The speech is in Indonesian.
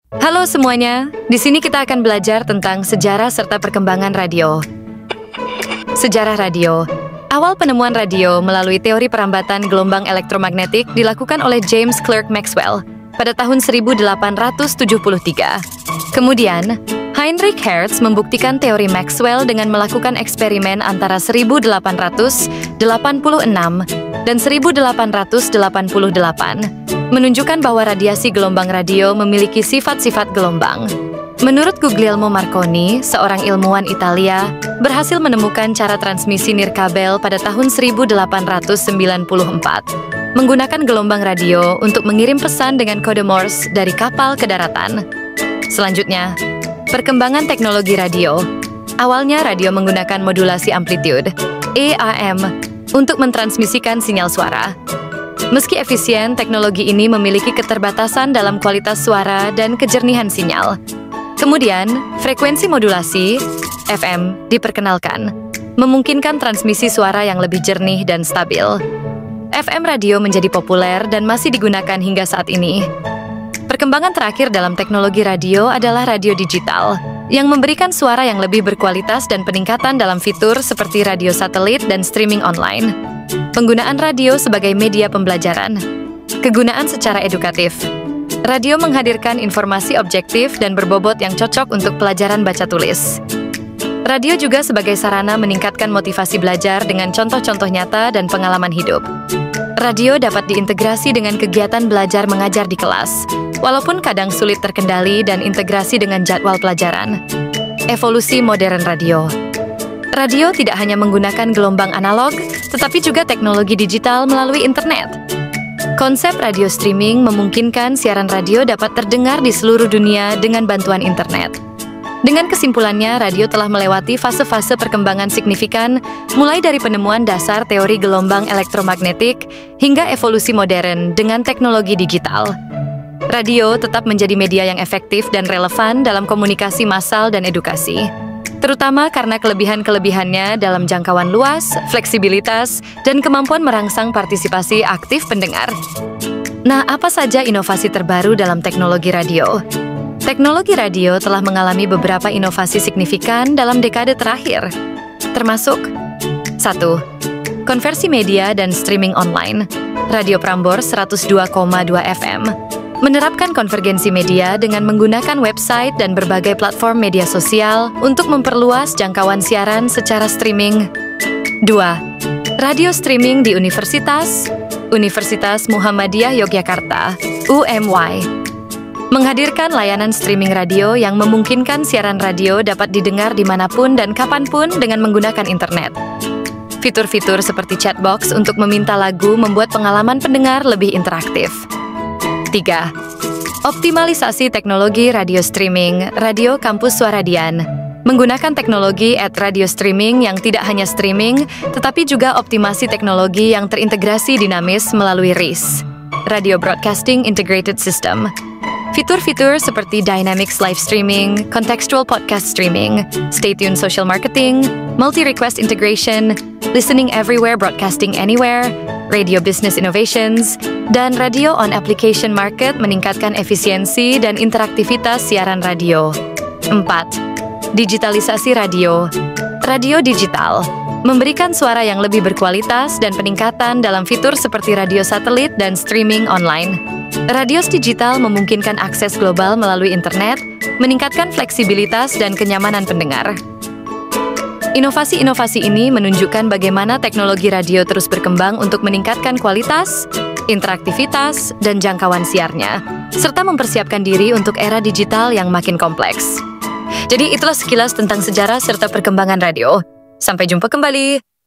Halo semuanya, di sini kita akan belajar tentang sejarah serta perkembangan radio. Sejarah radio. Awal penemuan radio melalui teori perambatan gelombang elektromagnetik dilakukan oleh James Clerk Maxwell pada tahun 1873. Kemudian, Heinrich Hertz membuktikan teori Maxwell dengan melakukan eksperimen antara 1886 dan 1888, menunjukkan bahwa radiasi gelombang radio memiliki sifat-sifat gelombang. Menurut Guglielmo Marconi, seorang ilmuwan Italia, berhasil menemukan cara transmisi nirkabel pada tahun 1894, menggunakan gelombang radio untuk mengirim pesan dengan kode Morse dari kapal ke daratan. Selanjutnya, perkembangan teknologi radio. Awalnya radio menggunakan modulasi amplitude, AM, untuk mentransmisikan sinyal suara. Meski efisien, teknologi ini memiliki keterbatasan dalam kualitas suara dan kejernihan sinyal. Kemudian, frekuensi modulasi, FM, diperkenalkan, memungkinkan transmisi suara yang lebih jernih dan stabil. FM radio menjadi populer dan masih digunakan hingga saat ini. Perkembangan terakhir dalam teknologi radio adalah radio digital, yang memberikan suara yang lebih berkualitas dan peningkatan dalam fitur seperti radio satelit dan streaming online. Penggunaan radio sebagai media pembelajaran. Kegunaan secara edukatif. Radio menghadirkan informasi objektif dan berbobot yang cocok untuk pelajaran baca tulis. Radio juga sebagai sarana meningkatkan motivasi belajar dengan contoh-contoh nyata dan pengalaman hidup. Radio dapat diintegrasi dengan kegiatan belajar mengajar di kelas, walaupun kadang sulit terkendali dan integrasi dengan jadwal pelajaran. Evolusi modern radio. Radio tidak hanya menggunakan gelombang analog, tetapi juga teknologi digital melalui internet. Konsep radio streaming memungkinkan siaran radio dapat terdengar di seluruh dunia dengan bantuan internet. Dengan kesimpulannya, radio telah melewati fase-fase perkembangan signifikan, mulai dari penemuan dasar teori gelombang elektromagnetik hingga evolusi modern dengan teknologi digital. Radio tetap menjadi media yang efektif dan relevan dalam komunikasi massal dan edukasi, terutama karena kelebihan-kelebihannya dalam jangkauan luas, fleksibilitas, dan kemampuan merangsang partisipasi aktif pendengar. Nah, apa saja inovasi terbaru dalam teknologi radio? Teknologi radio telah mengalami beberapa inovasi signifikan dalam dekade terakhir, termasuk 1. Konversi media dan streaming online. Radio Prambors 102,2 FM menerapkan konvergensi media dengan menggunakan website dan berbagai platform media sosial untuk memperluas jangkauan siaran secara streaming. 2. Radio streaming di Universitas Muhammadiyah Yogyakarta, UMY, menghadirkan layanan streaming radio yang memungkinkan siaran radio dapat didengar dimanapun dan kapanpun dengan menggunakan internet. Fitur-fitur seperti chatbox untuk meminta lagu membuat pengalaman pendengar lebih interaktif. 3. Optimalisasi teknologi radio streaming, Radio Kampus Suara Dian, menggunakan teknologi radio streaming yang tidak hanya streaming, tetapi juga optimasi teknologi yang terintegrasi dinamis melalui RIS, Radio Broadcasting Integrated System. Fitur-fitur seperti Dynamics Live Streaming, Contextual Podcast Streaming, Stay Tuned Social Marketing, Multi-Request Integration, Listening Everywhere Broadcasting Anywhere, Radio Business Innovations, dan Radio on Application Market meningkatkan efisiensi dan interaktivitas siaran radio. 4. Digitalisasi radio. Radio digital memberikan suara yang lebih berkualitas dan peningkatan dalam fitur seperti radio satelit dan streaming online. Radios digital memungkinkan akses global melalui internet, meningkatkan fleksibilitas dan kenyamanan pendengar. Inovasi-inovasi ini menunjukkan bagaimana teknologi radio terus berkembang untuk meningkatkan kualitas, interaktivitas, dan jangkauan siarnya, serta mempersiapkan diri untuk era digital yang makin kompleks. Jadi itulah sekilas tentang sejarah serta perkembangan radio. Sampai jumpa kembali.